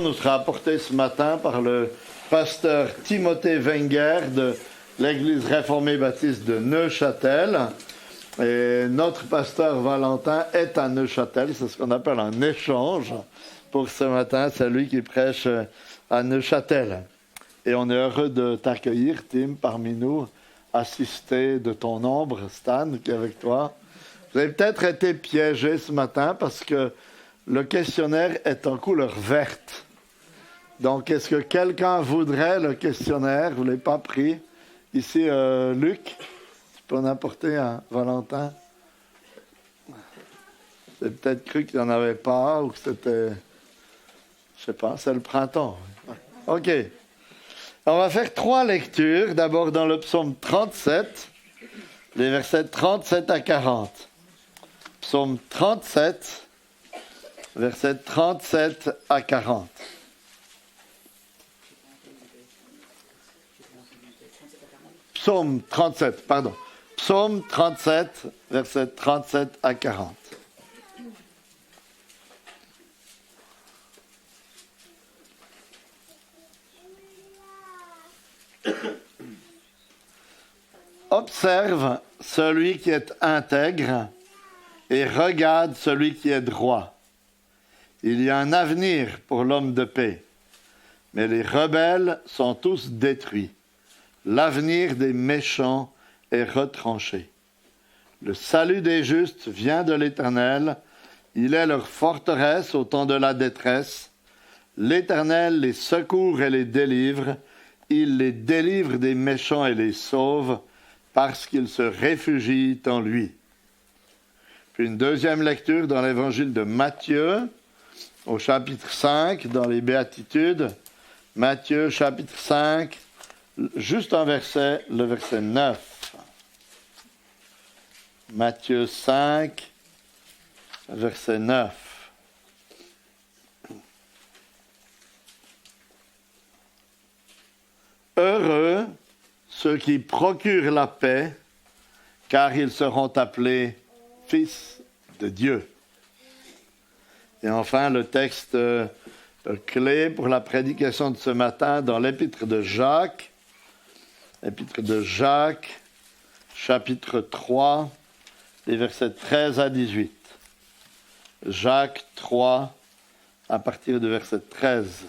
Nous sera apporté ce matin par le pasteur Timothée Wenger de l'Église réformée baptiste de Neuchâtel. Et notre pasteur Valentin est à Neuchâtel, c'est ce qu'on appelle un échange pour ce matin. C'est lui qui prêche à Neuchâtel. Et on est heureux de t'accueillir, Tim, parmi nous, assisté de ton ombre, Stan, qui est avec toi. Vous avez peut-être été piégé ce matin parce que le questionnaire est en couleur verte. Donc, est-ce que quelqu'un voudrait le questionnaire? Vous ne l'avez pas pris? Ici, Luc, tu peux en apporter à Valentin? J'ai peut-être cru qu'il n'y en avait pas ou que c'était... Je sais pas, c'est le printemps. OK. On va faire 3 lectures. D'abord dans le psaume 37, les versets 37 à 40. Psaume 37, versets 37 à 40. Psaume 37, pardon. Psaume 37, versets 37 à 40. Observe celui qui est intègre et regarde celui qui est droit. Il y a un avenir pour l'homme de paix, mais les rebelles sont tous détruits. L'avenir des méchants est retranché. Le salut des justes vient de l'Éternel. Il est leur forteresse au temps de la détresse. L'Éternel les secourt et les délivre. Il les délivre des méchants et les sauve parce qu'ils se réfugient en lui. Puis une deuxième lecture dans l'évangile de Matthieu, au chapitre 5, dans les Béatitudes. Matthieu, chapitre 5, juste un verset, le verset 9. Matthieu 5, verset 9. Heureux ceux qui procurent la paix, car ils seront appelés fils de Dieu. Et enfin, le texte clé pour la prédication de ce matin dans l'épître de Jacques, chapitre 3, les versets 13 à 18. Jacques 3, à partir du verset 13.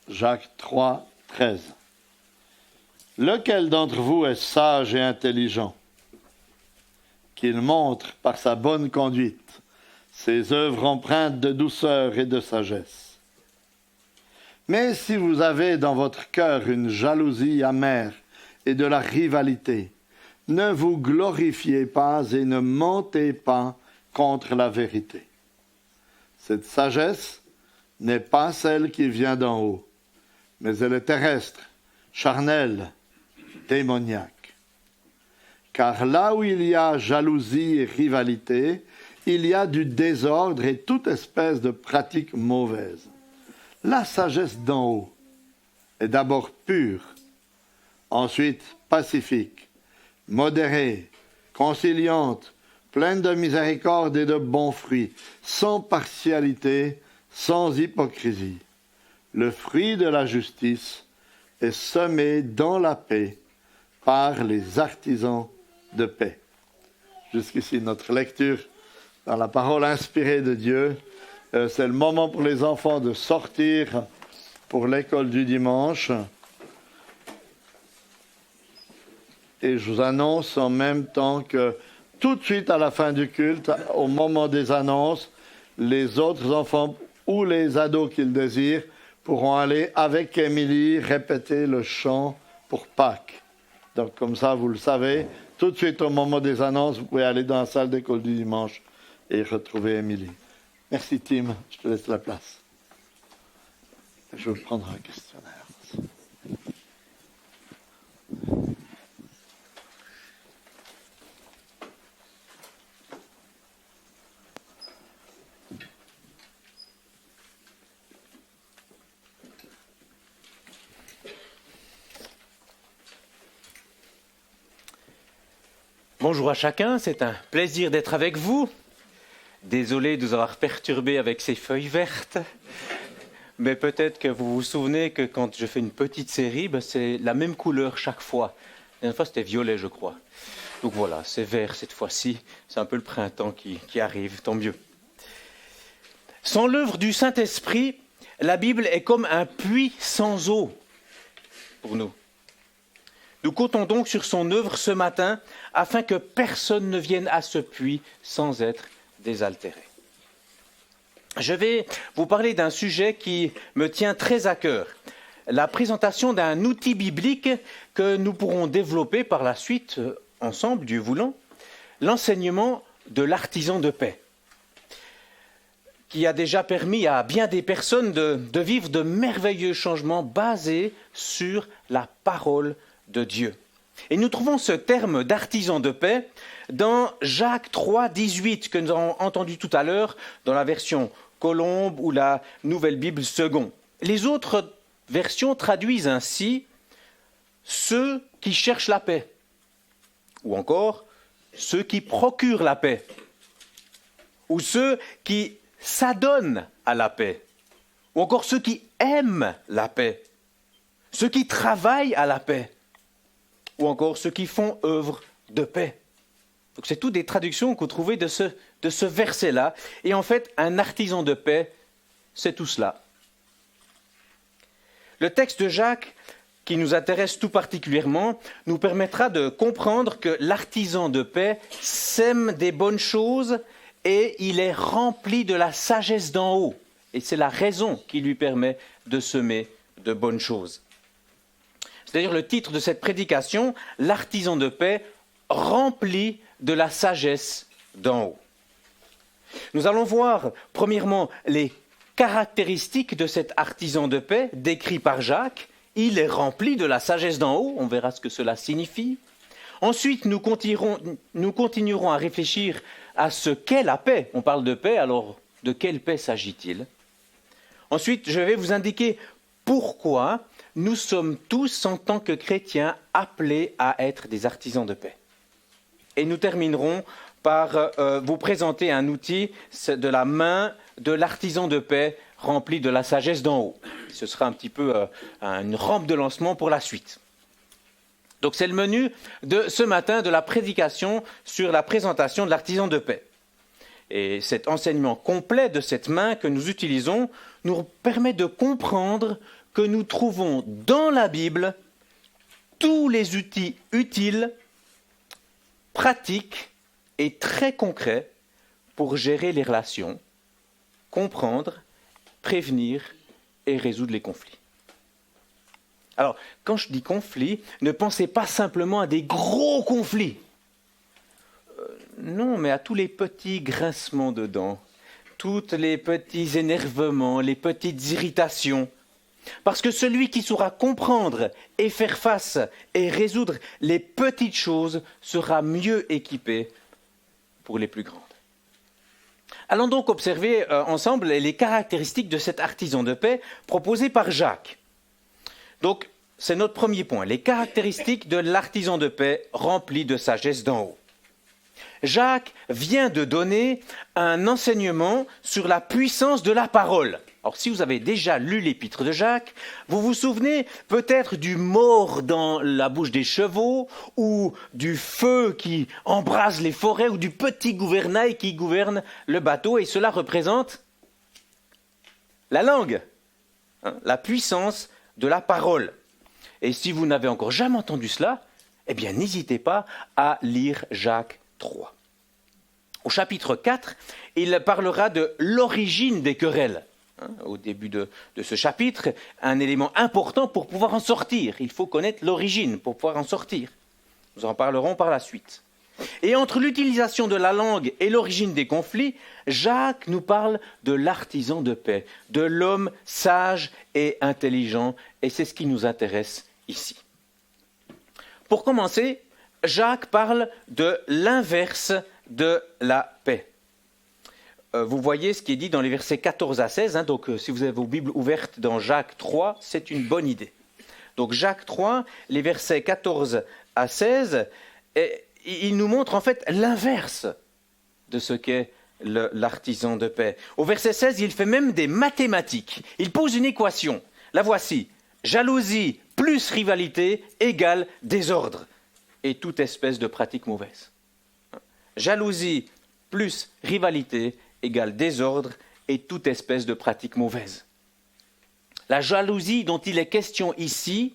Jacques 3, 13. Lequel d'entre vous est sage et intelligent, qu'il montre par sa bonne conduite ses œuvres empreintes de douceur et de sagesse. Mais si vous avez dans votre cœur une jalousie amère et de la rivalité, ne vous glorifiez pas et ne mentez pas contre la vérité. Cette sagesse n'est pas celle qui vient d'en haut, mais elle est terrestre, charnelle, démoniaque. Car là où il y a jalousie et rivalité, il y a du désordre et toute espèce de pratique mauvaise. La sagesse d'en haut est d'abord pure, ensuite pacifique, modérée, conciliante, pleine de miséricorde et de bons fruits, sans partialité, sans hypocrisie. Le fruit de la justice est semé dans la paix par les artisans de paix. Jusqu'ici, notre lecture dans la parole inspirée de Dieu. C'est le moment pour les enfants de sortir pour l'école du dimanche. Et je vous annonce en même temps que tout de suite à la fin du culte, au moment des annonces, les autres enfants ou les ados qui le désirent pourront aller avec Émilie répéter le chant pour Pâques. Donc comme ça, vous le savez, tout de suite au moment des annonces, vous pouvez aller dans la salle d'école du dimanche et retrouver Émilie. Merci Tim, je te laisse la place. Je vais prendre un questionnaire. Bonjour à chacun, c'est un plaisir d'être avec vous. Désolé de vous avoir perturbé avec ces feuilles vertes, mais peut-être que vous vous souvenez que quand je fais une petite série, c'est la même couleur chaque fois. La dernière fois, c'était violet, je crois. Donc voilà, c'est vert cette fois-ci. C'est un peu le printemps qui arrive, tant mieux. Sans l'œuvre du Saint-Esprit, la Bible est comme un puits sans eau pour nous. Nous comptons donc sur son œuvre ce matin afin que personne ne vienne à ce puits sans être désaltéré. Je vais vous parler d'un sujet qui me tient très à cœur, la présentation d'un outil biblique que nous pourrons développer par la suite ensemble, Dieu voulant, l'enseignement de l'artisan de paix, qui a déjà permis à bien des personnes de vivre de merveilleux changements basés sur la parole de Dieu. Et nous trouvons ce terme d'artisan de paix dans Jacques 3, 18, que nous avons entendu tout à l'heure dans la version Colombe ou la Nouvelle Bible Second. Les autres versions traduisent ainsi « ceux qui cherchent la paix » ou encore « ceux qui procurent la paix » ou « ceux qui s'adonnent à la paix » ou encore « ceux qui aiment la paix », ceux qui travaillent à la paix, ou encore ceux qui font œuvre de paix. Donc c'est toutes des traductions qu'on trouvait de ce verset-là. Et en fait, un artisan de paix, c'est tout cela. Le texte de Jacques, qui nous intéresse tout particulièrement, nous permettra de comprendre que l'artisan de paix sème des bonnes choses et il est rempli de la sagesse d'en haut. Et c'est la raison qui lui permet de semer de bonnes choses. C'est-à-dire le titre de cette prédication, l'artisan de paix rempli de la sagesse d'en haut. Nous allons voir premièrement les caractéristiques de cet artisan de paix décrit par Jacques. Il est rempli de la sagesse d'en haut, on verra ce que cela signifie. Ensuite, nous continuerons à réfléchir à ce qu'est la paix. On parle de paix, alors de quelle paix s'agit-il? Ensuite, je vais vous indiquer pourquoi nous sommes tous, en tant que chrétiens, appelés à être des artisans de paix. Et nous terminerons par vous présenter un outil de la main de l'artisan de paix rempli de la sagesse d'en haut. Ce sera un petit peu une rampe de lancement pour la suite. Donc c'est le menu de ce matin de la prédication sur la présentation de l'artisan de paix. Et cet enseignement complet de cette main que nous utilisons nous permet de comprendre que nous trouvons dans la Bible tous les outils utiles, pratiques et très concrets pour gérer les relations, comprendre, prévenir et résoudre les conflits. Alors, quand je dis conflit, ne pensez pas simplement à des gros conflits. Non, mais à tous les petits grincements de dents, tous les petits énervements, les petites irritations. Parce que celui qui saura comprendre et faire face et résoudre les petites choses sera mieux équipé pour les plus grandes. Allons donc observer ensemble les caractéristiques de cet artisan de paix proposé par Jacques. Donc, c'est notre premier point, les caractéristiques de l'artisan de paix rempli de sagesse d'en haut. Jacques vient de donner un enseignement sur la puissance de la parole. Alors, si vous avez déjà lu l'épître de Jacques, vous vous souvenez peut-être du mors dans la bouche des chevaux, ou du feu qui embrase les forêts, ou du petit gouvernail qui gouverne le bateau, et cela représente la langue, la puissance de la parole. Et si vous n'avez encore jamais entendu cela, eh bien, n'hésitez pas à lire Jacques 3. Au chapitre 4, il parlera de l'origine des querelles. Au début de ce chapitre, un élément important pour pouvoir en sortir. Il faut connaître l'origine pour pouvoir en sortir. Nous en parlerons par la suite. Et entre l'utilisation de la langue et l'origine des conflits, Jacques nous parle de l'artisan de paix, de l'homme sage et intelligent, et c'est ce qui nous intéresse ici. Pour commencer, Jacques parle de l'inverse de la paix. Vous voyez ce qui est dit dans les versets 14 à 16, donc si vous avez vos Bibles ouvertes dans Jacques 3, c'est une bonne idée. Donc Jacques 3, les versets 14 à 16, il nous montre en fait l'inverse de ce qu'est l'artisan de paix. Au verset 16, il fait même des mathématiques. Il pose une équation. La voici. Jalousie plus rivalité égale désordre et toute espèce de pratique mauvaise. Jalousie plus rivalité égale désordre et toute espèce de pratique mauvaise. La jalousie dont il est question ici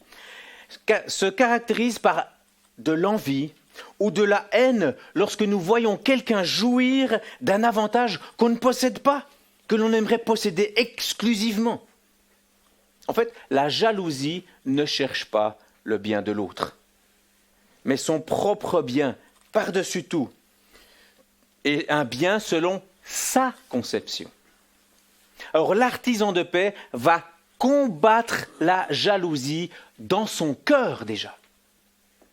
se caractérise par de l'envie ou de la haine lorsque nous voyons quelqu'un jouir d'un avantage qu'on ne possède pas, que l'on aimerait posséder exclusivement. En fait, la jalousie ne cherche pas le bien de l'autre, mais son propre bien, par-dessus tout, et un bien selon sa conception. Alors l'artisan de paix va combattre la jalousie dans son cœur déjà.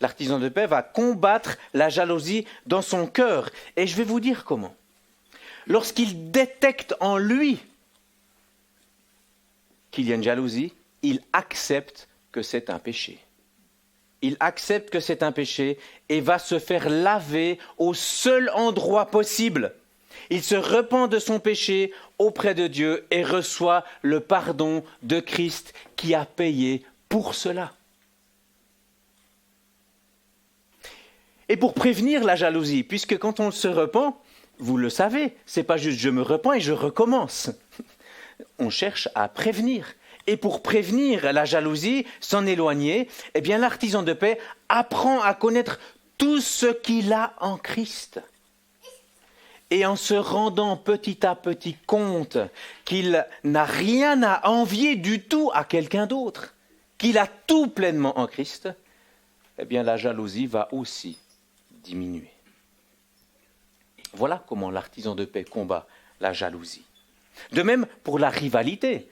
L'artisan de paix va combattre la jalousie dans son cœur. Et je vais vous dire comment. Lorsqu'il détecte en lui qu'il y a une jalousie, il accepte que c'est un péché. Il accepte que c'est un péché et va se faire laver au seul endroit possible. Il se repent de son péché auprès de Dieu et reçoit le pardon de Christ qui a payé pour cela. Et pour prévenir la jalousie, puisque quand on se repent, vous le savez, c'est pas juste je me repens et je recommence. On cherche à prévenir. Et pour prévenir la jalousie, s'en éloigner, eh bien l'artisan de paix apprend à connaître tout ce qu'il a en Christ. Et en se rendant petit à petit compte qu'il n'a rien à envier du tout à quelqu'un d'autre, qu'il a tout pleinement en Christ, eh bien la jalousie va aussi diminuer. Voilà comment l'artisan de paix combat la jalousie. De même pour la rivalité,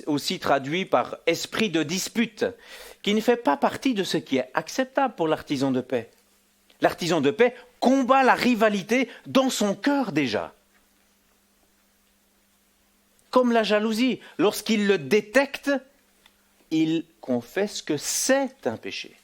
aussi traduit par esprit de dispute, qui ne fait pas partie de ce qui est acceptable pour l'artisan de paix. L'artisan de paix combat la rivalité dans son cœur déjà. Comme la jalousie, lorsqu'il le détecte, il confesse que c'est un péché.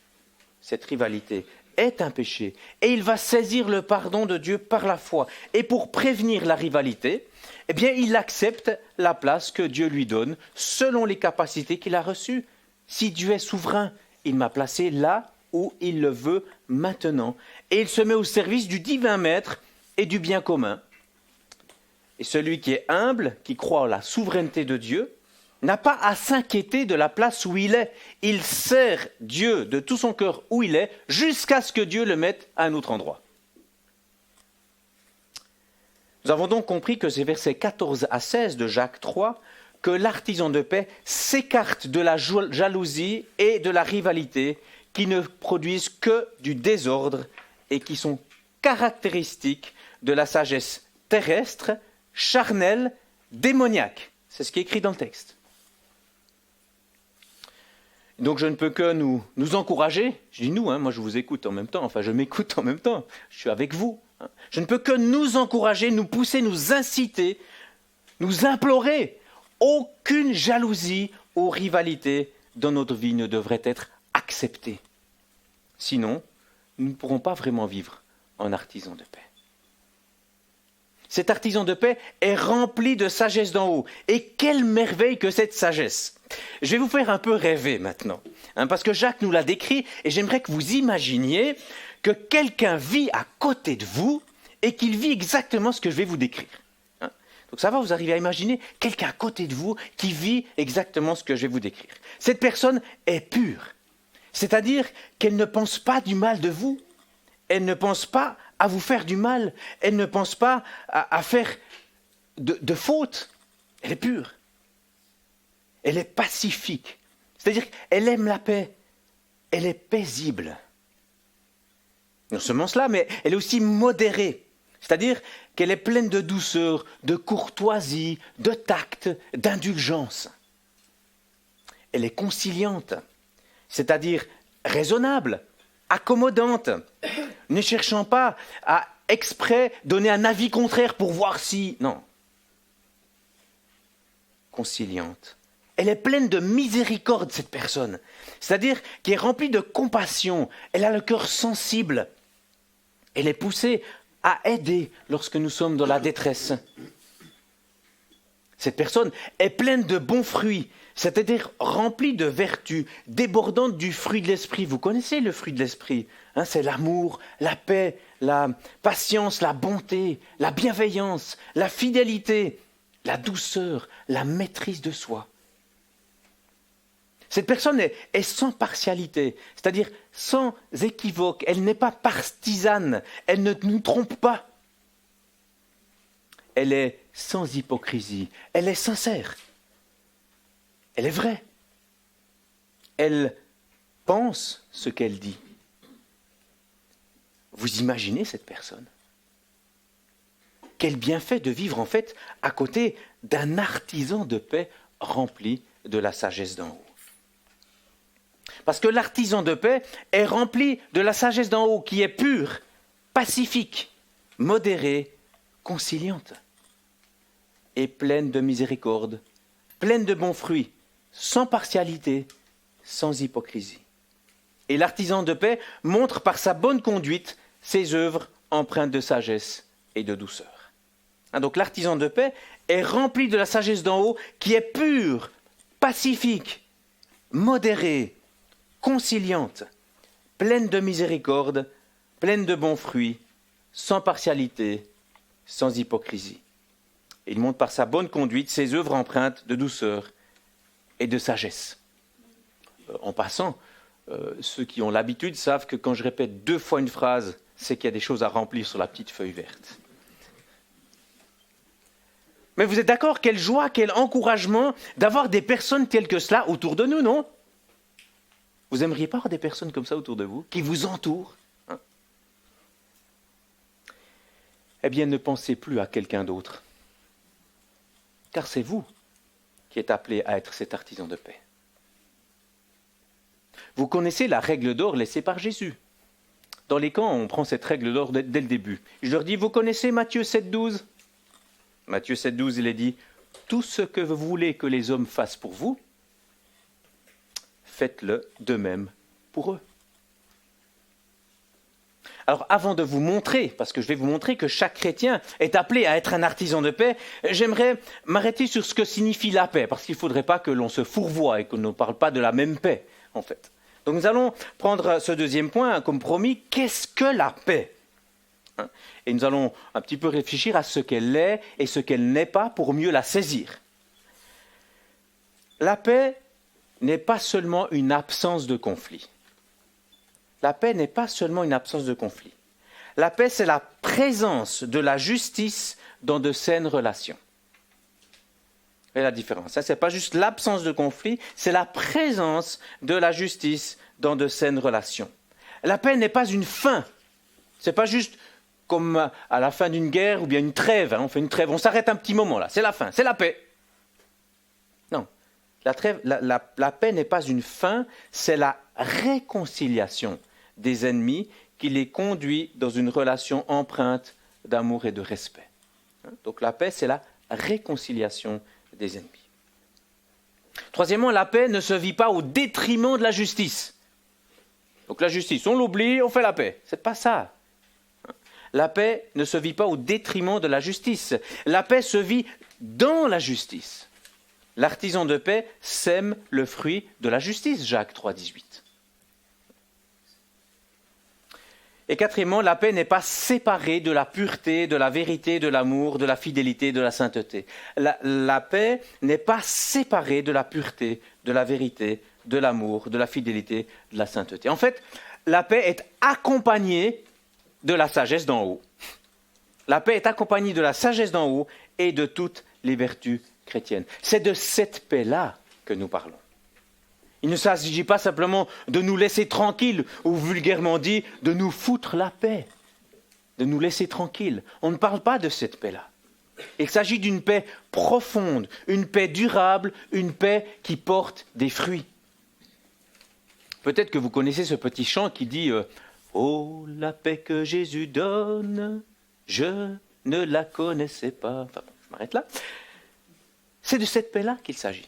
Cette rivalité est un péché. Et il va saisir le pardon de Dieu par la foi. Et pour prévenir la rivalité, eh bien, il accepte la place que Dieu lui donne selon les capacités qu'il a reçues. Si Dieu est souverain, il m'a placé là où il le veut maintenant. Et il se met au service du divin maître et du bien commun. Et celui qui est humble, qui croit en la souveraineté de Dieu, n'a pas à s'inquiéter de la place où il est. Il sert Dieu de tout son cœur où il est, jusqu'à ce que Dieu le mette à un autre endroit. Nous avons donc compris que c'est versets 14 à 16 de Jacques 3 que l'artisan de paix s'écarte de la jalousie et de la rivalité qui ne produisent que du désordre et qui sont caractéristiques de la sagesse terrestre, charnelle, démoniaque. C'est ce qui est écrit dans le texte. Donc je ne peux que nous encourager, je dis nous, moi je vous écoute en même temps, enfin je m'écoute en même temps, je suis avec vous. Je ne peux que nous encourager, nous pousser, nous inciter, nous implorer. Aucune jalousie ou rivalité dans notre vie ne devrait être acceptée. Sinon, nous ne pourrons pas vraiment vivre en artisan de paix. Cet artisan de paix est rempli de sagesse d'en haut. Et quelle merveille que cette sagesse! Je vais vous faire un peu rêver maintenant, parce que Jacques nous l'a décrit, et j'aimerais que vous imaginiez que quelqu'un vit à côté de vous et qu'il vit exactement ce que je vais vous décrire. Donc ça va, vous arrivez à imaginer quelqu'un à côté de vous qui vit exactement ce que je vais vous décrire. Cette personne est pure, c'est-à-dire qu'elle ne pense pas du mal de vous, elle ne pense pas à vous faire du mal, elle ne pense pas à faire de fautes, elle est pure. Elle est pacifique, c'est-à-dire qu'elle aime la paix, elle est paisible. Non seulement cela, mais elle est aussi modérée, c'est-à-dire qu'elle est pleine de douceur, de courtoisie, de tact, d'indulgence. Elle est conciliante, c'est-à-dire raisonnable, accommodante, ne cherchant pas à exprès donner un avis contraire pour voir si... Non. Conciliante. Elle est pleine de miséricorde, cette personne. C'est-à-dire qu'elle est remplie de compassion. Elle a le cœur sensible. Elle est poussée à aider lorsque nous sommes dans la détresse. Cette personne est pleine de bons fruits, c'est-à-dire remplie de vertus, débordante du fruit de l'esprit. Vous connaissez le fruit de l'esprit, hein, c'est l'amour, la paix, la patience, la bonté, la bienveillance, la fidélité, la douceur, la maîtrise de soi. Cette personne est sans partialité, c'est-à-dire sans équivoque. Elle n'est pas partisane, elle ne nous trompe pas. Elle est sans hypocrisie, elle est sincère, elle est vraie. Elle pense ce qu'elle dit. Vous imaginez cette personne? Quel bienfait de vivre en fait à côté d'un artisan de paix rempli de la sagesse d'en haut. Parce que l'artisan de paix est rempli de la sagesse d'en haut qui est pure, pacifique, modérée, conciliante et pleine de miséricorde, pleine de bons fruits, sans partialité, sans hypocrisie. Et l'artisan de paix montre par sa bonne conduite ses œuvres empreintes de sagesse et de douceur. Donc l'artisan de paix est rempli de la sagesse d'en haut qui est pure, pacifique, modérée, conciliante, pleine de miséricorde, pleine de bons fruits, sans partialité, sans hypocrisie. Il montre par sa bonne conduite ses œuvres empreintes de douceur et de sagesse. En passant, ceux qui ont l'habitude savent que quand je répète 2 fois une phrase, c'est qu'il y a des choses à remplir sur la petite feuille verte. Mais vous êtes d'accord, quelle joie, quel encouragement d'avoir des personnes telles que cela autour de nous, non? Vous aimeriez pas avoir des personnes comme ça autour de vous, qui vous entourent, hein? Eh bien, ne pensez plus à quelqu'un d'autre, car c'est vous qui êtes appelé à être cet artisan de paix. Vous connaissez la règle d'or laissée par Jésus. Dans les camps, on prend cette règle d'or dès le début. Je leur dis, vous connaissez Matthieu 7,12 ? Matthieu 7,12, il est dit, « Tout ce que vous voulez que les hommes fassent pour vous, faites-le de même pour eux. » Alors, avant de vous montrer, parce que je vais vous montrer que chaque chrétien est appelé à être un artisan de paix, j'aimerais m'arrêter sur ce que signifie la paix, parce qu'il ne faudrait pas que l'on se fourvoie et qu'on ne parle pas de la même paix, en fait. Donc nous allons prendre ce deuxième point comme promis, qu'est-ce que la paix ? Et nous allons un petit peu réfléchir à ce qu'elle est et ce qu'elle n'est pas pour mieux la saisir. La paix n'est pas seulement une absence de conflit. La paix n'est pas seulement une absence de conflit. La paix, c'est la présence de la justice dans de saines relations. Et la différence, ce n'est pas juste l'absence de conflit, c'est la présence de la justice dans de saines relations. La paix n'est pas une fin. Ce n'est pas juste comme à la fin d'une guerre ou bien une trêve. On fait une trêve, on s'arrête un petit moment là, c'est la fin, c'est la paix. Non, la paix n'est pas une fin, c'est la réconciliation des ennemis qui les conduit dans une relation empreinte d'amour et de respect. Donc la paix, c'est la réconciliation des ennemis. Troisièmement, la paix ne se vit pas au détriment de la justice. Donc la justice, on l'oublie, on fait la paix. C'est pas ça. La paix ne se vit pas au détriment de la justice. La paix se vit dans la justice. L'artisan de paix sème le fruit de la justice, Jacques 3,18. Et quatrièmement, la paix n'est pas séparée de la pureté, de la vérité, de l'amour, de la fidélité, de la sainteté. La paix n'est pas séparée de la pureté, de la vérité, de l'amour, de la fidélité, de la sainteté. En fait, la paix est accompagnée de la sagesse d'en haut. La paix est accompagnée de la sagesse d'en haut et de toutes les vertus chrétiennes. C'est de cette paix-là que nous parlons. Il ne s'agit pas simplement de nous laisser tranquilles, ou vulgairement dit, de nous foutre la paix, de nous laisser tranquilles. On ne parle pas de cette paix-là. Il s'agit d'une paix profonde, une paix durable, une paix qui porte des fruits. Peut-être que vous connaissez ce petit chant qui dit « Oh, la paix que Jésus donne, je ne la connaissais pas. » Enfin, je m'arrête là. C'est de cette paix-là qu'il s'agit.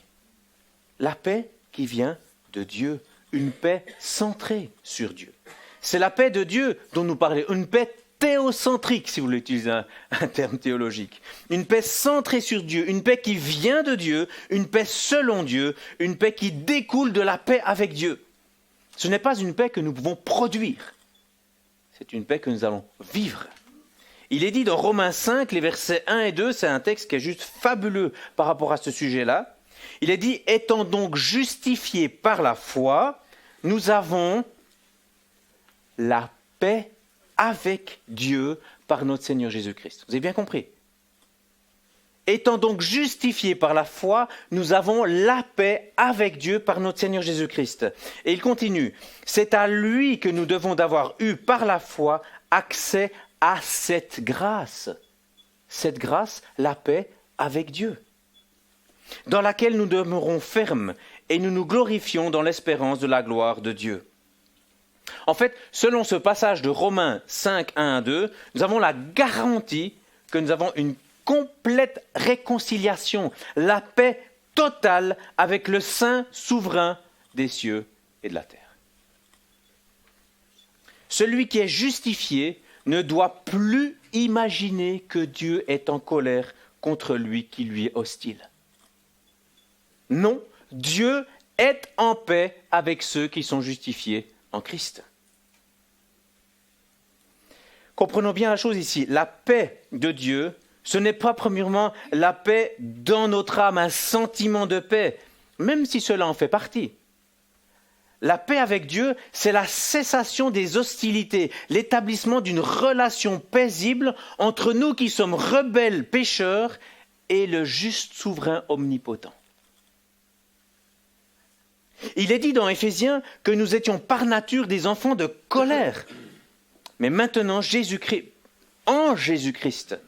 La paix qui vient de Dieu, une paix centrée sur Dieu. C'est la paix de Dieu dont nous parlons, une paix théocentrique, si vous voulez utiliser un terme théologique. Une paix centrée sur Dieu, une paix qui vient de Dieu, une paix selon Dieu, une paix qui découle de la paix avec Dieu. Ce n'est pas une paix que nous pouvons produire, c'est une paix que nous allons vivre. Il est dit dans Romains 5, les versets 1 et 2, c'est un texte qui est juste fabuleux par rapport à ce sujet-là. Il est dit, étant donc justifiés par la foi, nous avons la paix avec Dieu par notre Seigneur Jésus-Christ. Vous avez bien compris? Étant donc justifiés par la foi, nous avons la paix avec Dieu par notre Seigneur Jésus-Christ. Et il continue, c'est à lui que nous devons d'avoir eu par la foi accès à cette grâce, la paix avec Dieu, dans laquelle nous demeurons fermes et nous nous glorifions dans l'espérance de la gloire de Dieu. En fait, selon ce passage de Romains 5, 1 à 2, nous avons la garantie que nous avons une complète réconciliation, la paix totale avec le Saint souverain des cieux et de la terre. Celui qui est justifié ne doit plus imaginer que Dieu est en colère contre lui qui lui est hostile. Non, Dieu est en paix avec ceux qui sont justifiés en Christ. Comprenons bien la chose ici. La paix de Dieu, ce n'est pas premièrement la paix dans notre âme, un sentiment de paix, même si cela en fait partie. La paix avec Dieu, c'est la cessation des hostilités, l'établissement d'une relation paisible entre nous qui sommes rebelles, pécheurs, et le juste souverain omnipotent. Il est dit dans Éphésiens que nous étions par nature des enfants de colère. Mais maintenant, en Jésus-Christ,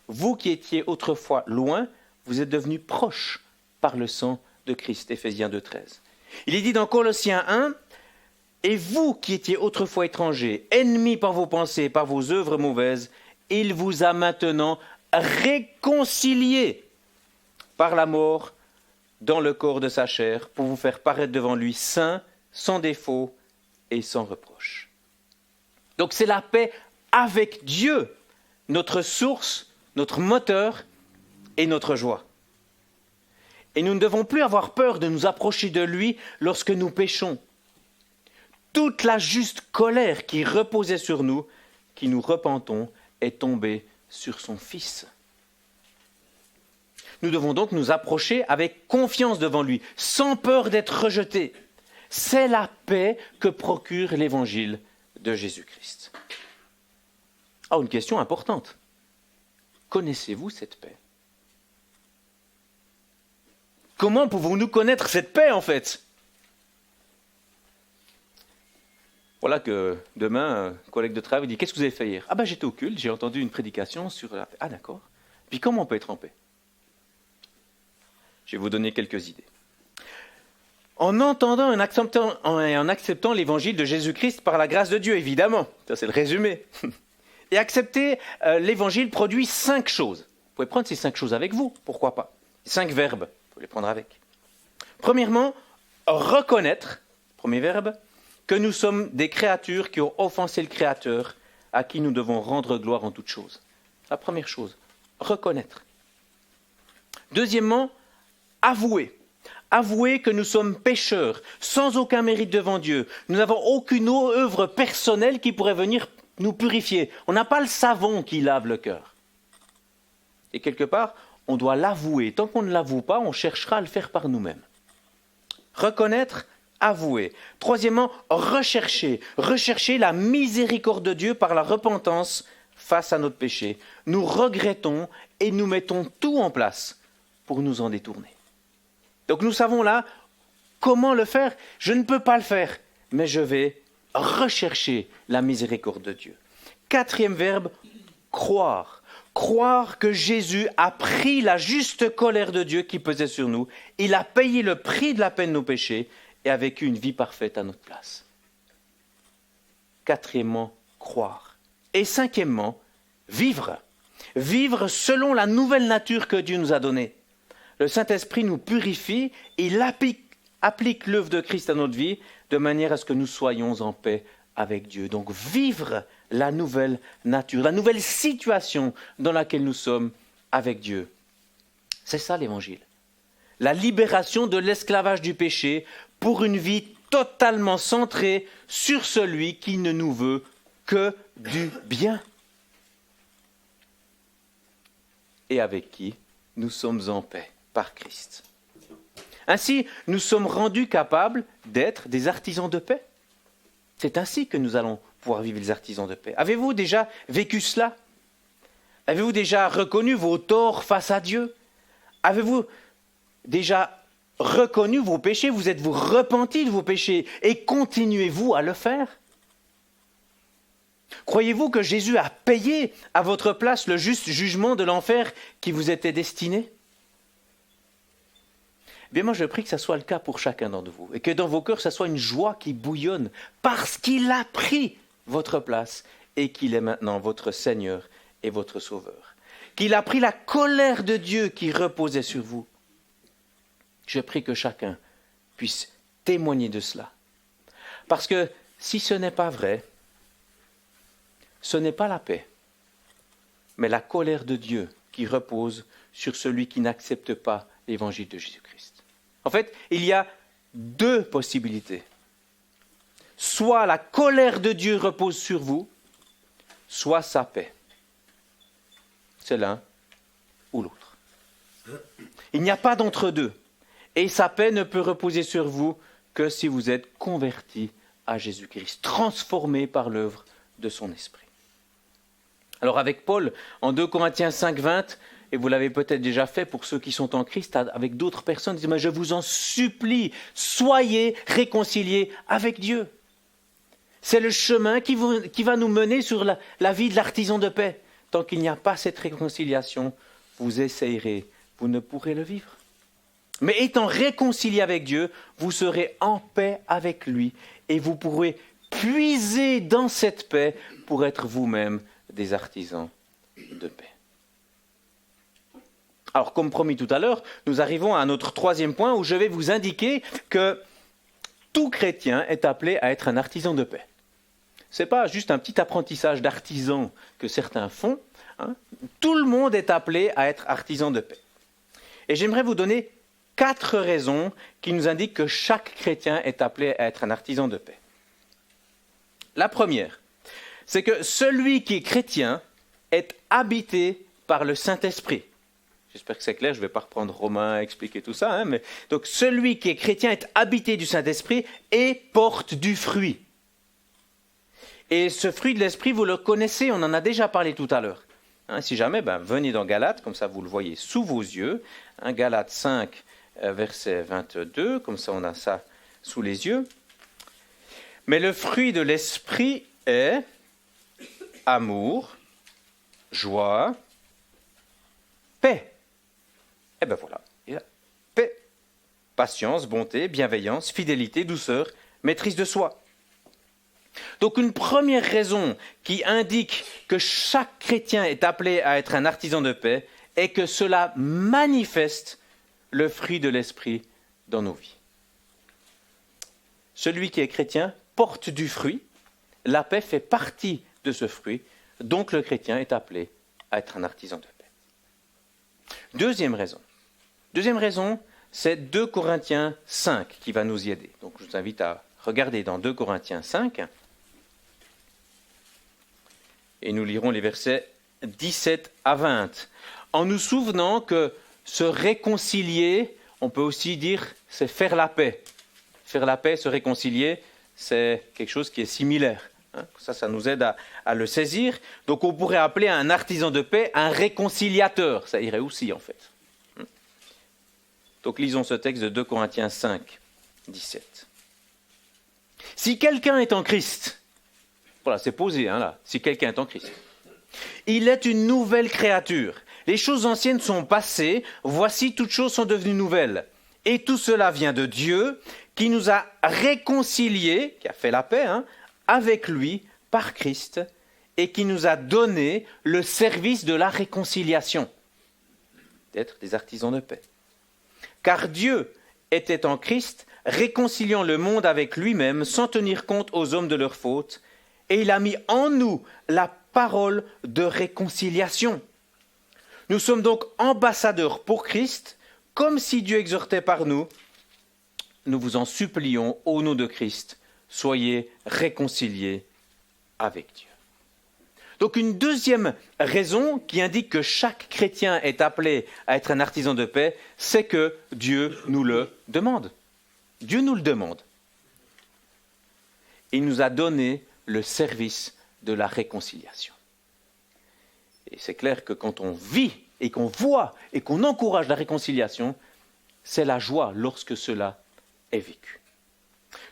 vous qui étiez autrefois loin, vous êtes devenus proches par le sang de Christ. Éphésiens 2,13. Il est dit dans Colossiens 1, « Et vous qui étiez autrefois étrangers, ennemis par vos pensées, par vos œuvres mauvaises, il vous a maintenant réconciliés par la mort dans le corps de sa chair, pour vous faire paraître devant lui saint, sans défaut et sans reproche. » Donc c'est la paix avec Dieu, notre source, notre moteur et notre joie. Et nous ne devons plus avoir peur de nous approcher de lui lorsque nous péchons. Toute la juste colère qui reposait sur nous, qui nous repentons, est tombée sur son Fils. Nous devons donc nous approcher avec confiance devant lui, sans peur d'être rejetés. C'est la paix que procure l'évangile de Jésus-Christ. Ah, une question importante. Connaissez-vous cette paix ? Comment pouvons-nous connaître cette paix, en fait ? Voilà que demain, un collègue de travail dit « Qu'est-ce que vous avez fait hier ?»« Ah ben j'étais au culte, j'ai entendu une prédication sur la paix. » « Ah d'accord. Puis comment on peut être en paix ? » Je vais vous donner quelques idées. En entendant et en acceptant l'évangile de Jésus-Christ par la grâce de Dieu, évidemment. Ça, c'est le résumé. Et accepter l'évangile produit 5 choses. Vous pouvez prendre ces 5 choses avec vous, pourquoi pas. 5 verbes, vous pouvez les prendre avec. Premièrement, reconnaître, premier verbe, que nous sommes des créatures qui ont offensé le Créateur, à qui nous devons rendre gloire en toutes choses. La première chose, reconnaître. Deuxièmement, avouer. Avouer que nous sommes pécheurs, sans aucun mérite devant Dieu. Nous n'avons aucune œuvre personnelle qui pourrait venir nous purifier. On n'a pas le savon qui lave le cœur. Et quelque part, on doit l'avouer. Tant qu'on ne l'avoue pas, on cherchera à le faire par nous-mêmes. Reconnaître, avouer. Troisièmement, rechercher. Rechercher la miséricorde de Dieu par la repentance face à notre péché. Nous regrettons et nous mettons tout en place pour nous en détourner. Donc nous savons là comment le faire. Je ne peux pas le faire, mais je vais rechercher la miséricorde de Dieu. 4e verbe, croire. Croire que Jésus a pris la juste colère de Dieu qui pesait sur nous. Il a payé le prix de la peine de nos péchés et a vécu une vie parfaite à notre place. 4e, croire. Et 5e, vivre. Vivre selon la nouvelle nature que Dieu nous a donnée. Le Saint-Esprit nous purifie et il applique l'œuvre de Christ à notre vie de manière à ce que nous soyons en paix avec Dieu. Donc vivre la nouvelle nature, la nouvelle situation dans laquelle nous sommes avec Dieu. C'est ça l'Évangile. La libération de l'esclavage du péché pour une vie totalement centrée sur celui qui ne nous veut que du bien. Et avec qui nous sommes en paix par Christ. Ainsi, nous sommes rendus capables d'être des artisans de paix. C'est ainsi que nous allons pouvoir vivre les artisans de paix. Avez-vous déjà vécu cela? Avez-vous déjà reconnu vos torts face à Dieu? Avez-vous déjà reconnu vos péchés? Vous êtes-vous repenti de vos péchés et continuez-vous à le faire? Croyez-vous que Jésus a payé à votre place le juste jugement de l'enfer qui vous était destiné? Bien, moi, je prie que ça soit le cas pour chacun d'entre vous et que dans vos cœurs, ça soit une joie qui bouillonne parce qu'il a pris votre place et qu'il est maintenant votre Seigneur et votre Sauveur. Qu'il a pris la colère de Dieu qui reposait sur vous. Je prie que chacun puisse témoigner de cela. Parce que si ce n'est pas vrai, ce n'est pas la paix, mais la colère de Dieu qui repose sur celui qui n'accepte pas l'évangile de Jésus-Christ. En fait, il y a deux possibilités. Soit la colère de Dieu repose sur vous, soit sa paix. C'est l'un ou l'autre. Il n'y a pas d'entre-deux. Et sa paix ne peut reposer sur vous que si vous êtes convertis à Jésus-Christ, transformés par l'œuvre de son esprit. Alors avec Paul, en 2 Corinthiens 5, 20, et vous l'avez peut-être déjà fait pour ceux qui sont en Christ, avec d'autres personnes, il dit, mais je vous en supplie, soyez réconciliés avec Dieu. C'est le chemin qui va nous mener sur la vie de l'artisan de paix. Tant qu'il n'y a pas cette réconciliation, vous essayerez, vous ne pourrez le vivre. Mais étant réconcilié avec Dieu, vous serez en paix avec lui et vous pourrez puiser dans cette paix pour être vous-même des artisans de paix. Alors, comme promis tout à l'heure, nous arrivons à notre troisième point où je vais vous indiquer que tout chrétien est appelé à être un artisan de paix. Ce n'est pas juste un petit apprentissage d'artisan que certains font. Tout le monde est appelé à être artisan de paix. Et j'aimerais vous donner 4 raisons qui nous indiquent que chaque chrétien est appelé à être un artisan de paix. La première, c'est que celui qui est chrétien est habité par le Saint-Esprit. J'espère que c'est clair, je ne vais pas reprendre Romain, expliquer tout ça. Mais donc celui qui est chrétien est habité du Saint-Esprit et porte du fruit. Et ce fruit de l'Esprit, vous le connaissez, on en a déjà parlé tout à l'heure. Si jamais, venez dans Galates, comme ça vous le voyez sous vos yeux. Galates 5, verset 22, comme ça on a ça sous les yeux. Mais le fruit de l'Esprit est amour, joie, paix. Et voilà, paix, patience, bonté, bienveillance, fidélité, douceur, maîtrise de soi. Donc une première raison qui indique que chaque chrétien est appelé à être un artisan de paix est que cela manifeste le fruit de l'Esprit dans nos vies. Celui qui est chrétien porte du fruit, la paix fait partie de ce fruit, donc le chrétien est appelé à être un artisan de paix. Deuxième raison, c'est 2 Corinthiens 5 qui va nous y aider. Donc je vous invite à regarder dans 2 Corinthiens 5 et nous lirons les versets 17 à 20. En nous souvenant que se réconcilier, on peut aussi dire, c'est faire la paix. Faire la paix, se réconcilier, c'est quelque chose qui est similaire. Ça nous aide à le saisir. Donc on pourrait appeler un artisan de paix un réconciliateur. Ça irait aussi en fait. Donc lisons ce texte de 2 Corinthiens 5, 17. Si quelqu'un est en Christ, voilà, c'est posé là, si quelqu'un est en Christ, il est une nouvelle créature. Les choses anciennes sont passées, voici toutes choses sont devenues nouvelles. Et tout cela vient de Dieu qui nous a réconciliés, qui a fait la paix, avec lui par Christ et qui nous a donné le service de la réconciliation, d'être des artisans de paix. Car Dieu était en Christ, réconciliant le monde avec lui-même sans tenir compte aux hommes de leurs fautes, et il a mis en nous la parole de réconciliation. Nous sommes donc ambassadeurs pour Christ, comme si Dieu exhortait par nous. Nous vous en supplions au nom de Christ, soyez réconciliés avec Dieu. Donc une deuxième raison qui indique que chaque chrétien est appelé à être un artisan de paix, c'est que Dieu nous le demande. Dieu nous le demande. Il nous a donné le service de la réconciliation. Et c'est clair que quand on vit et qu'on voit et qu'on encourage la réconciliation, c'est la joie lorsque cela est vécu.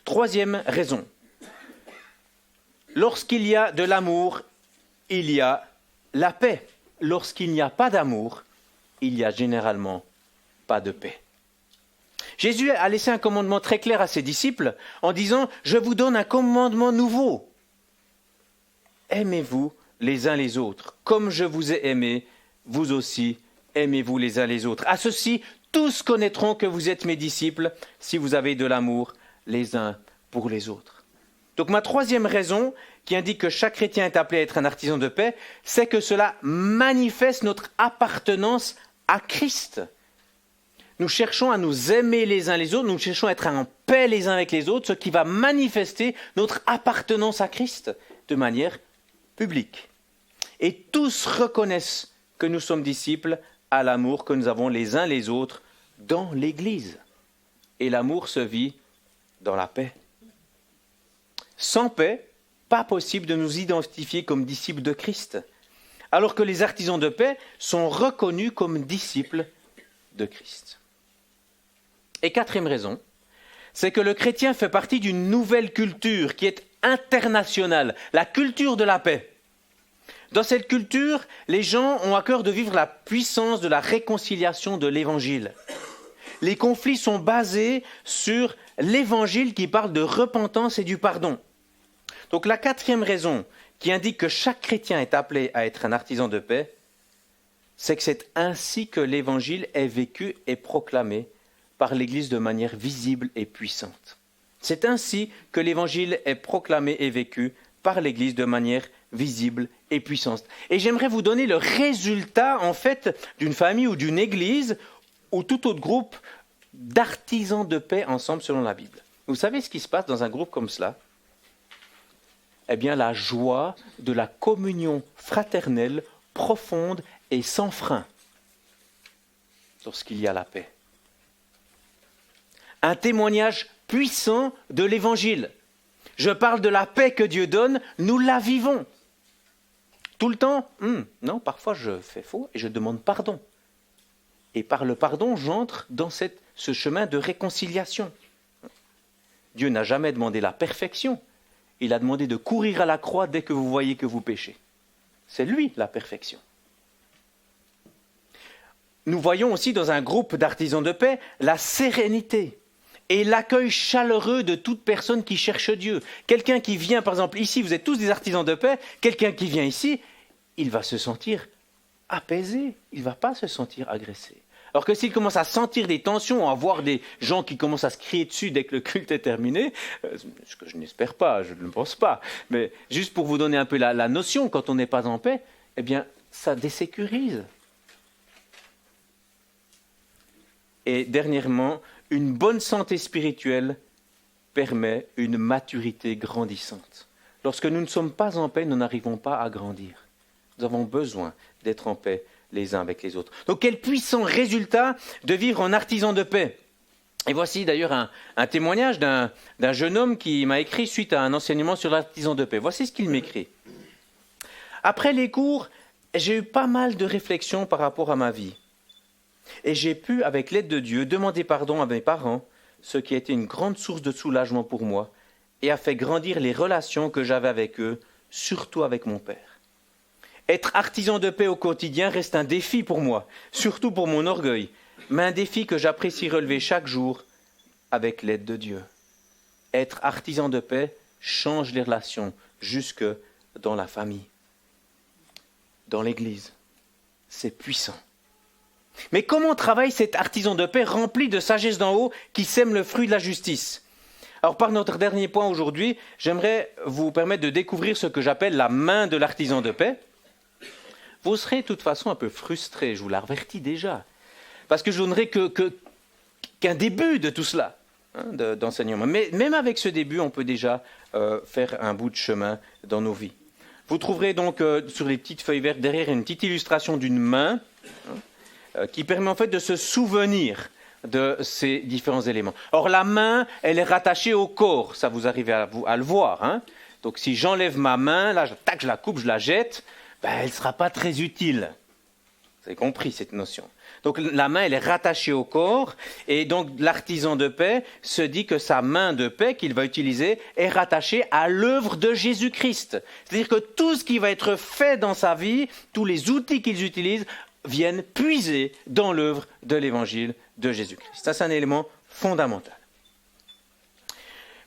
Troisième raison. Lorsqu'il y a de l'amour, il y a la paix. Lorsqu'il n'y a pas d'amour, il n'y a généralement pas de paix. Jésus a laissé un commandement très clair à ses disciples en disant « Je vous donne un commandement nouveau. Aimez-vous les uns les autres. Comme je vous ai aimé, vous aussi aimez-vous les uns les autres. À ceci, tous connaîtront que vous êtes mes disciples si vous avez de l'amour les uns pour les autres. » Donc ma troisième raison, qui indique que chaque chrétien est appelé à être un artisan de paix, c'est que cela manifeste notre appartenance à Christ. Nous cherchons à nous aimer les uns les autres, nous cherchons à être en paix les uns avec les autres, ce qui va manifester notre appartenance à Christ de manière publique. Et tous reconnaissent que nous sommes disciples à l'amour que nous avons les uns les autres dans l'Église. Et l'amour se vit dans la paix. Sans paix, pas possible de nous identifier comme disciples de Christ, alors que les artisans de paix sont reconnus comme disciples de Christ. Et quatrième raison, c'est que le chrétien fait partie d'une nouvelle culture qui est internationale, la culture de la paix. Dans cette culture, les gens ont à cœur de vivre la puissance de la réconciliation de l'Évangile. Les conflits sont basés sur l'Évangile qui parle de repentance et du pardon. Donc la quatrième raison qui indique que chaque chrétien est appelé à être un artisan de paix, c'est que c'est ainsi que l'Évangile est vécu et proclamé par l'Église de manière visible et puissante. C'est ainsi que l'Évangile est proclamé et vécu par l'Église de manière visible et puissante. Et j'aimerais vous donner le résultat, en fait, d'une famille ou d'une Église ou tout autre groupe d'artisans de paix ensemble selon la Bible. Vous savez ce qui se passe dans un groupe comme cela ? Eh bien, la joie de la communion fraternelle, profonde et sans frein, lorsqu'il y a la paix. Un témoignage puissant de l'Évangile. Je parle de la paix que Dieu donne, nous la vivons. Tout le temps ? Non, parfois je fais faux et je demande pardon. Et par le pardon, j'entre dans ce chemin de réconciliation. Dieu n'a jamais demandé la perfection. Il a demandé de courir à la croix dès que vous voyez que vous péchez. C'est lui la perfection. Nous voyons aussi dans un groupe d'artisans de paix la sérénité et l'accueil chaleureux de toute personne qui cherche Dieu. Quelqu'un qui vient, par exemple, ici, vous êtes tous des artisans de paix, quelqu'un qui vient ici, il va se sentir apaisé, il ne va pas se sentir agressé. Alors que s'il commence à sentir des tensions, à voir des gens qui commencent à se crier dessus dès que le culte est terminé, ce que je n'espère pas, je ne pense pas, mais juste pour vous donner un peu la notion, quand on n'est pas en paix, eh bien, ça désécurise. Et dernièrement, une bonne santé spirituelle permet une maturité grandissante. Lorsque nous ne sommes pas en paix, nous n'arrivons pas à grandir. Nous avons besoin d'être en paix les uns avec les autres. Donc quel puissant résultat de vivre en artisan de paix. Et voici d'ailleurs un témoignage d'un jeune homme qui m'a écrit suite à un enseignement sur l'artisan de paix. Voici ce qu'il m'écrit. Après les cours, j'ai eu pas mal de réflexions par rapport à ma vie. Et j'ai pu, avec l'aide de Dieu, demander pardon à mes parents, ce qui a été une grande source de soulagement pour moi et a fait grandir les relations que j'avais avec eux, surtout avec mon père. Être artisan de paix au quotidien reste un défi pour moi, surtout pour mon orgueil, mais un défi que j'apprécie relever chaque jour avec l'aide de Dieu. Être artisan de paix change les relations jusque dans la famille, dans l'Église. C'est puissant. Mais comment travaille cet artisan de paix rempli de sagesse d'en haut qui sème le fruit de la justice ? Alors par notre dernier point aujourd'hui, j'aimerais vous permettre de découvrir ce que j'appelle la main de l'artisan de paix. Vous serez de toute façon un peu frustré, je vous l'avertis déjà, parce que je donnerai qu'un début de tout cela, d'enseignement. Mais même avec ce début, on peut déjà faire un bout de chemin dans nos vies. Vous trouverez donc sur les petites feuilles vertes derrière une petite illustration d'une main qui permet en fait de se souvenir de ces différents éléments. Or la main, elle est rattachée au corps, ça vous arrive à le voir. Hein. Donc si j'enlève ma main, là je la coupe, je la jette, elle ne sera pas très utile. Vous avez compris cette notion. Donc la main, elle est rattachée au corps, et donc l'artisan de paix se dit que sa main de paix qu'il va utiliser est rattachée à l'œuvre de Jésus-Christ. C'est-à-dire que tout ce qui va être fait dans sa vie, tous les outils qu'ils utilisent, viennent puiser dans l'œuvre de l'évangile de Jésus-Christ. Ça, c'est un élément fondamental.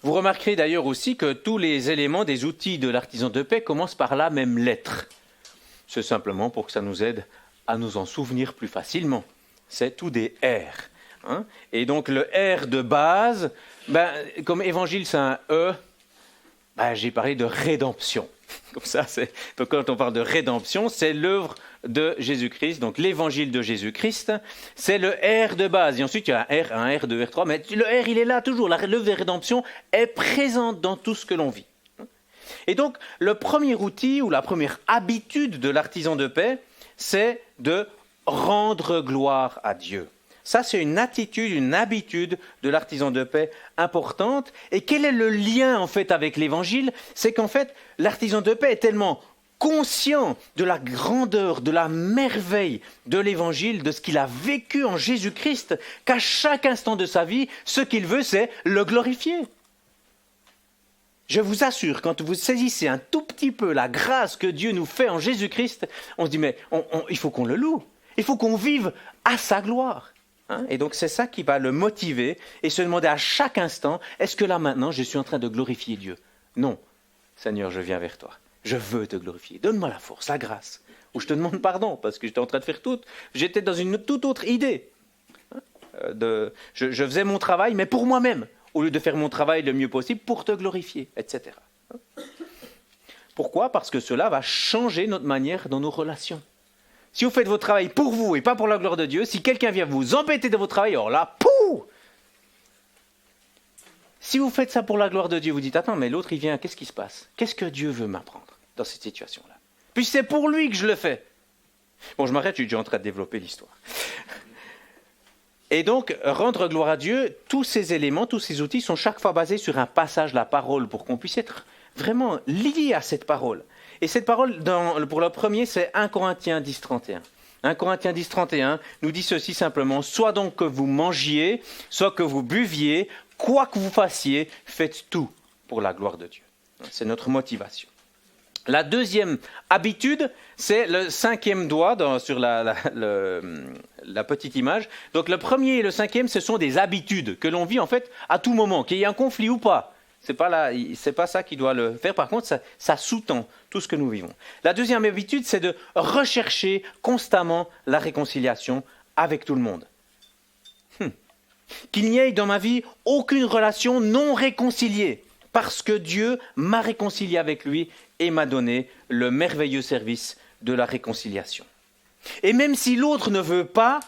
Vous remarquerez d'ailleurs aussi que tous les éléments des outils de l'artisan de paix commencent par la même lettre. C'est simplement pour que ça nous aide à nous en souvenir plus facilement. C'est tout des R. Hein. Et donc le R de base, comme évangile c'est un E, j'ai parlé de rédemption. Comme ça, donc quand on parle de rédemption, c'est l'œuvre de Jésus-Christ, donc l'évangile de Jésus-Christ, c'est le R de base. Et ensuite, il y a un R, 2, R3, mais le R, il est là toujours. L'œuvre de rédemption est présente dans tout ce que l'on vit. Et donc, le premier outil ou la première habitude de l'artisan de paix, c'est de rendre gloire à Dieu. Ça, c'est une attitude, une habitude de l'artisan de paix importante. Et quel est le lien, en fait, avec l'Évangile? C'est qu'en fait, l'artisan de paix est tellement conscient de la grandeur, de la merveille de l'Évangile, de ce qu'il a vécu en Jésus-Christ, qu'à chaque instant de sa vie, ce qu'il veut, c'est le glorifier. Je vous assure, quand vous saisissez un tout petit peu la grâce que Dieu nous fait en Jésus-Christ, on se dit, mais il faut qu'on le loue, il faut qu'on vive à sa gloire. Hein? Et donc c'est ça qui va le motiver et se demander à chaque instant, est-ce que là maintenant je suis en train de glorifier Dieu? Non, Seigneur, je viens vers toi, je veux te glorifier, donne-moi la force, la grâce. Ou je te demande pardon parce que j'étais en train de faire j'étais dans une toute autre idée. Je faisais mon travail, mais pour moi-même, au lieu de faire mon travail le mieux possible pour te glorifier, etc. Pourquoi? Parce que cela va changer notre manière dans nos relations. Si vous faites votre travail pour vous et pas pour la gloire de Dieu, si quelqu'un vient vous embêter de votre travail, alors là, pouh! Si vous faites ça pour la gloire de Dieu, vous dites, attends, mais l'autre il vient, qu'est-ce qui se passe? Qu'est-ce que Dieu veut m'apprendre dans cette situation-là? Puis c'est pour lui que je le fais. Bon, je m'arrête, je suis déjà en train de développer l'histoire. Et donc, rendre gloire à Dieu, tous ces éléments, tous ces outils sont chaque fois basés sur un passage de la parole pour qu'on puisse être vraiment lié à cette parole. Et cette parole, pour le premier, c'est 1 Corinthiens 10, 31. 1 Corinthiens 10, 31 nous dit ceci simplement, « Soit donc que vous mangiez, soit que vous buviez, quoi que vous fassiez, faites tout pour la gloire de Dieu. » C'est notre motivation. La deuxième habitude, c'est le 5e doigt sur la petite image. Donc le premier et le 5e, ce sont des habitudes que l'on vit en fait à tout moment, qu'il y ait un conflit ou pas. C'est pas ça qui doit le faire. Par contre, ça sous-tend tout ce que nous vivons. La deuxième habitude, c'est de rechercher constamment la réconciliation avec tout le monde. Qu'il n'y ait dans ma vie aucune relation non réconciliée, parce que Dieu m'a réconcilié avec lui et m'a donné le merveilleux service de la réconciliation. Et même si l'autre ne veut pas,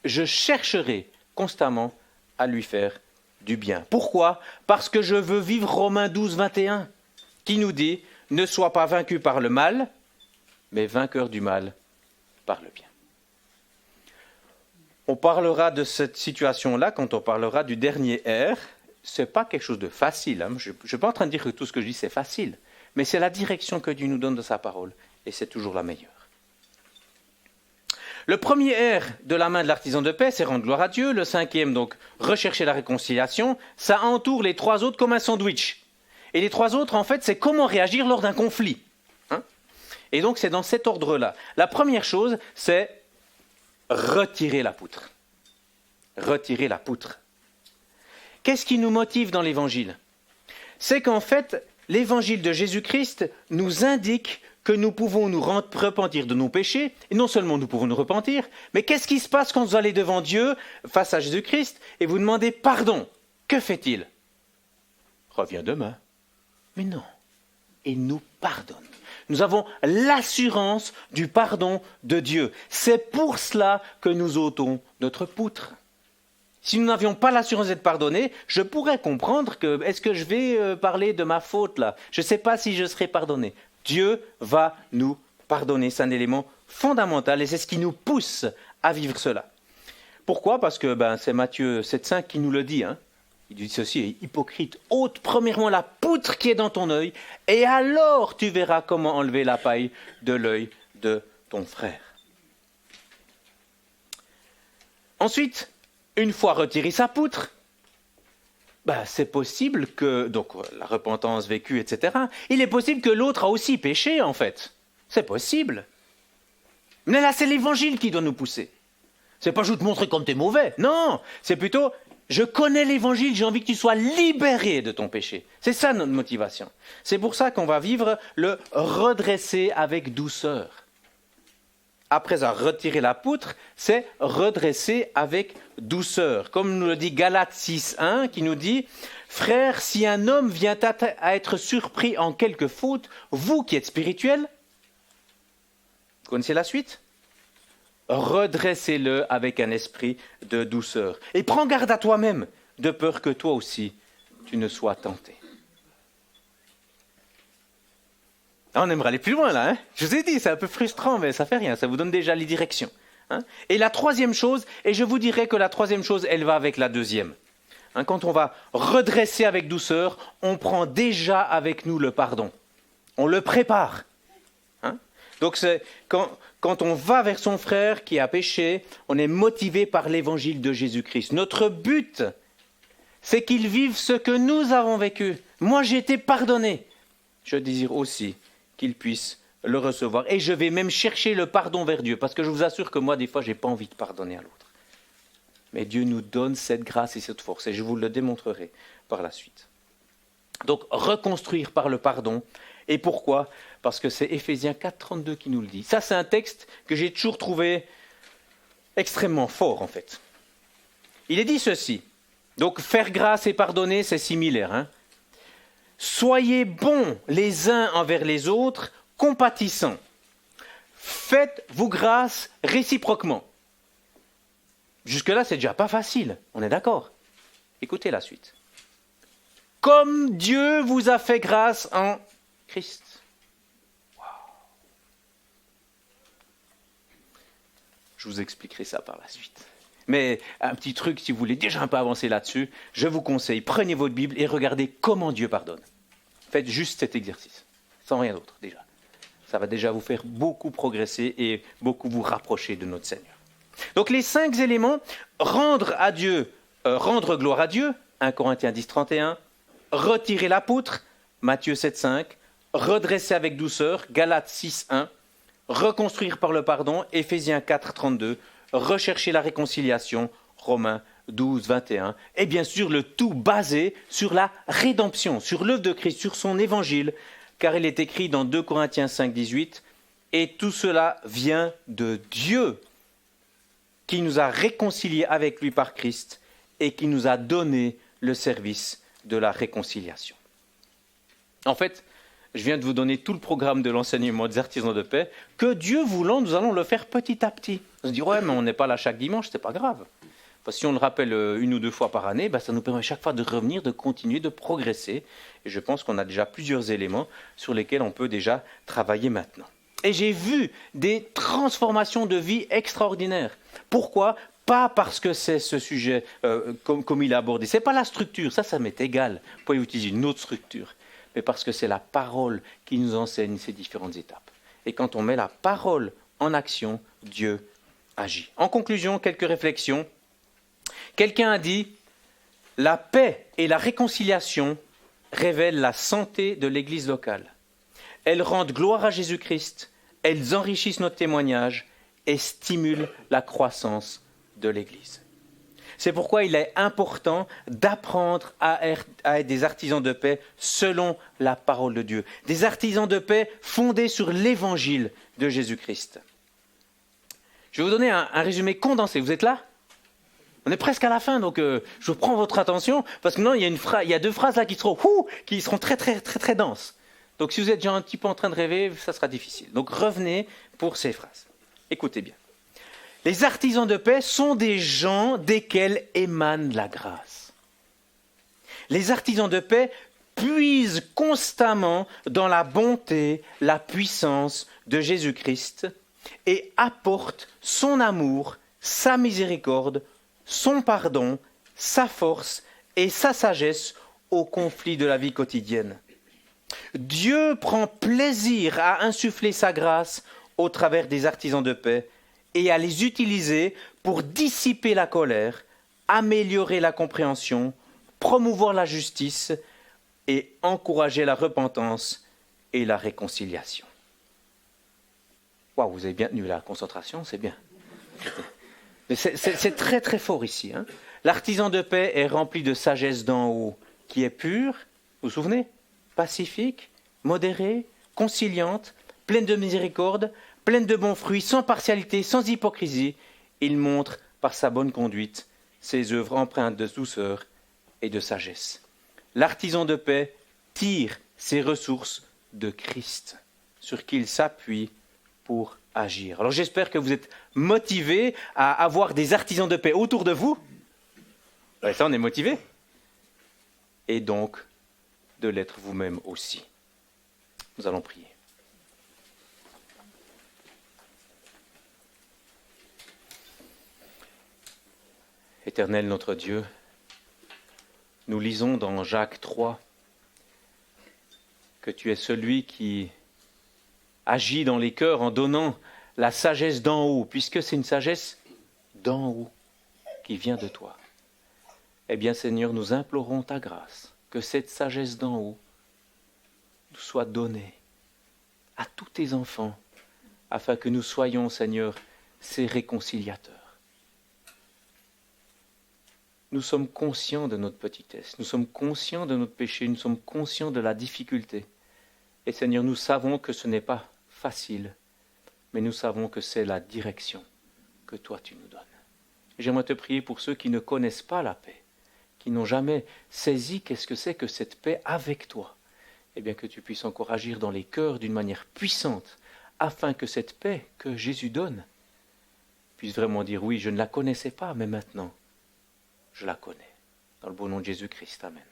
je chercherai constamment à lui faire du bien. Pourquoi? Parce que je veux vivre Romains 12, 21, qui nous dit « Ne sois pas vaincu par le mal, mais vainqueur du mal par le bien ». On parlera de cette situation-là quand on parlera du dernier R. Ce n'est pas quelque chose de facile. Hein. Je ne suis pas en train de dire que tout ce que je dis, c'est facile. Mais c'est la direction que Dieu nous donne de sa parole. Et c'est toujours la meilleure. Le premier R de la main de l'artisan de paix, c'est rendre gloire à Dieu. Le 5e, donc, rechercher la réconciliation. Ça entoure les 3 autres comme un sandwich. Et les 3 autres, en fait, c'est comment réagir lors d'un conflit. Hein? Et donc, c'est dans cet ordre-là. La première chose, c'est retirer la poutre. Retirer la poutre. Qu'est-ce qui nous motive dans l'Évangile? C'est qu'en fait, l'Évangile de Jésus-Christ nous indique que nous pouvons nous repentir de nos péchés, et non seulement nous pouvons nous repentir, mais qu'est-ce qui se passe quand vous allez devant Dieu, face à Jésus-Christ, et vous demandez pardon? Que fait-il? reviens demain. Mais non, il nous pardonne. Nous avons l'assurance du pardon de Dieu. C'est pour cela que nous ôtons notre poutre. Si nous n'avions pas l'assurance d'être pardonnés, je pourrais comprendre que, est-ce que je vais parler de ma faute là? Je ne sais pas si je serai pardonné. Dieu va nous pardonner. C'est un élément fondamental et c'est ce qui nous pousse à vivre cela. Pourquoi? Parce que c'est Matthieu 7,5 qui nous le dit. Il dit ceci: hypocrite, ôte premièrement la poutre qui est dans ton œil, et alors tu verras comment enlever la paille de l'œil de ton frère. Ensuite, une fois retiré sa poutre, c'est possible que, donc la repentance vécue, etc., il est possible que l'autre a aussi péché, en fait. C'est possible. Mais là, c'est l'évangile qui doit nous pousser. C'est pas je vais te montrer comme t'es mauvais. Non, c'est plutôt je connais l'évangile, j'ai envie que tu sois libéré de ton péché. C'est ça notre motivation. C'est pour ça qu'on va vivre le redresser avec douceur. Après avoir retiré la poutre, c'est redresser avec douceur. Comme nous le dit Galates 6,1 qui nous dit « Frères, si un homme vient à être surpris en quelque faute, vous qui êtes spirituels, vous connaissez la suite ? Redressez-le avec un esprit de douceur. Et prends garde à toi-même, de peur que toi aussi, tu ne sois tenté. » On aimerait aller plus loin là. Je vous ai dit, c'est un peu frustrant, mais ça fait rien, ça vous donne déjà les directions. Et la troisième chose, et je vous dirais que la troisième chose, elle va avec la deuxième. Quand on va redresser avec douceur, on prend déjà avec nous le pardon. On le prépare. Donc c'est quand on va vers son frère qui a péché, on est motivé par l'évangile de Jésus-Christ. Notre but, c'est qu'il vive ce que nous avons vécu. Moi, j'ai été pardonné. Je désire aussi qu'il puisse le recevoir. Et je vais même chercher le pardon vers Dieu, parce que je vous assure que moi, des fois, je n'ai pas envie de pardonner à l'autre. Mais Dieu nous donne cette grâce et cette force, et je vous le démontrerai par la suite. Donc, reconstruire par le pardon. Et pourquoi ? Parce que c'est Éphésiens 4,32 qui nous le dit. Ça, c'est un texte que j'ai toujours trouvé extrêmement fort, en fait. Il est dit ceci. Donc, faire grâce et pardonner, c'est similaire. Soyez bons les uns envers les autres, compatissants. Faites-vous grâce réciproquement. Jusque-là, c'est déjà pas facile. On est d'accord? Écoutez la suite. Comme Dieu vous a fait grâce en Christ. Je vous expliquerai ça par la suite. Mais un petit truc, si vous voulez déjà un peu avancer là-dessus, je vous conseille, prenez votre Bible et regardez comment Dieu pardonne. Faites juste cet exercice, sans rien d'autre déjà. Ça va déjà vous faire beaucoup progresser et beaucoup vous rapprocher de notre Seigneur. Donc les 5 éléments, rendre gloire à Dieu, 1 Corinthiens 10, 31, retirer la poutre, Matthieu 7,5, redresser avec douceur, Galates 6,1, reconstruire par le pardon, Éphésiens 4, 32, rechercher la réconciliation, Romains 12, 21, et bien sûr le tout basé sur la rédemption, sur l'œuvre de Christ, sur son évangile, car il est écrit dans 2 Corinthiens 5, 18, et tout cela vient de Dieu, qui nous a réconciliés avec lui par Christ et qui nous a donné le service de la réconciliation. En fait, je viens de vous donner tout le programme de l'enseignement des artisans de paix. Que Dieu voulant, nous allons le faire petit à petit. On se dit, ouais, mais on n'est pas là chaque dimanche, c'est pas grave. Parce que si on le rappelle 1 ou 2 fois par année, ça nous permet chaque fois de revenir, de continuer, de progresser. Et je pense qu'on a déjà plusieurs éléments sur lesquels on peut déjà travailler maintenant. Et j'ai vu des transformations de vie extraordinaires. Pourquoi ? Pas parce que c'est ce sujet comme il a abordé. Ce n'est pas la structure, ça m'est égal. Vous pouvez utiliser une autre structure. Mais parce que c'est la parole qui nous enseigne ces différentes étapes. Et quand on met la parole en action, Dieu agit. En conclusion, quelques réflexions. Quelqu'un a dit « La paix et la réconciliation révèlent la santé de l'Église locale. Elles rendent gloire à Jésus-Christ, elles enrichissent notre témoignage et stimulent la croissance de l'Église. » C'est pourquoi il est important d'apprendre à être des artisans de paix selon la parole de Dieu. Des artisans de paix fondés sur l'évangile de Jésus-Christ. Je vais vous donner un résumé condensé. Vous êtes là ? On est presque à la fin, donc je prends votre attention, parce que non, il y a deux phrases là qui seront très, très, très, très denses. Donc si vous êtes déjà un petit peu en train de rêver, ça sera difficile. Donc revenez pour ces phrases. Écoutez bien. Les artisans de paix sont des gens desquels émane la grâce. Les artisans de paix puisent constamment dans la bonté, la puissance de Jésus-Christ et apportent son amour, sa miséricorde, son pardon, sa force et sa sagesse aux conflits de la vie quotidienne. Dieu prend plaisir à insuffler sa grâce au travers des artisans de paix et à les utiliser pour dissiper la colère, améliorer la compréhension, promouvoir la justice et encourager la repentance et la réconciliation. Waouh, vous avez bien tenu la concentration, c'est bien. Mais c'est très très fort ici. Hein. L'artisan de paix est rempli de sagesse d'en haut, qui est pure, vous vous souvenez, pacifique, modérée, conciliante, pleine de miséricorde, pleine de bons fruits, sans partialité, sans hypocrisie. Il montre par sa bonne conduite ses œuvres empreintes de douceur et de sagesse. L'artisan de paix tire ses ressources de Christ, sur qui il s'appuie pour agir. Alors j'espère que vous êtes motivés à avoir des artisans de paix autour de vous. Et ça, on est motivés. Et donc, de l'être vous-même aussi. Nous allons prier. Éternel notre Dieu, nous lisons dans Jacques 3 que tu es celui qui agit dans les cœurs en donnant la sagesse d'en haut, puisque c'est une sagesse d'en haut qui vient de toi. Eh bien Seigneur, nous implorons ta grâce, que cette sagesse d'en haut nous soit donnée à tous tes enfants, afin que nous soyons, Seigneur, ces réconciliateurs. Nous sommes conscients de notre petitesse, nous sommes conscients de notre péché, nous sommes conscients de la difficulté. Et Seigneur, nous savons que ce n'est pas facile, mais nous savons que c'est la direction que toi tu nous donnes. Et j'aimerais te prier pour ceux qui ne connaissent pas la paix, qui n'ont jamais saisi qu'est-ce que c'est que cette paix avec toi. Eh bien que tu puisses encore agir dans les cœurs d'une manière puissante, afin que cette paix que Jésus donne puisse vraiment dire oui, je ne la connaissais pas, mais maintenant, je la connais. Dans le beau nom de Jésus-Christ, amen.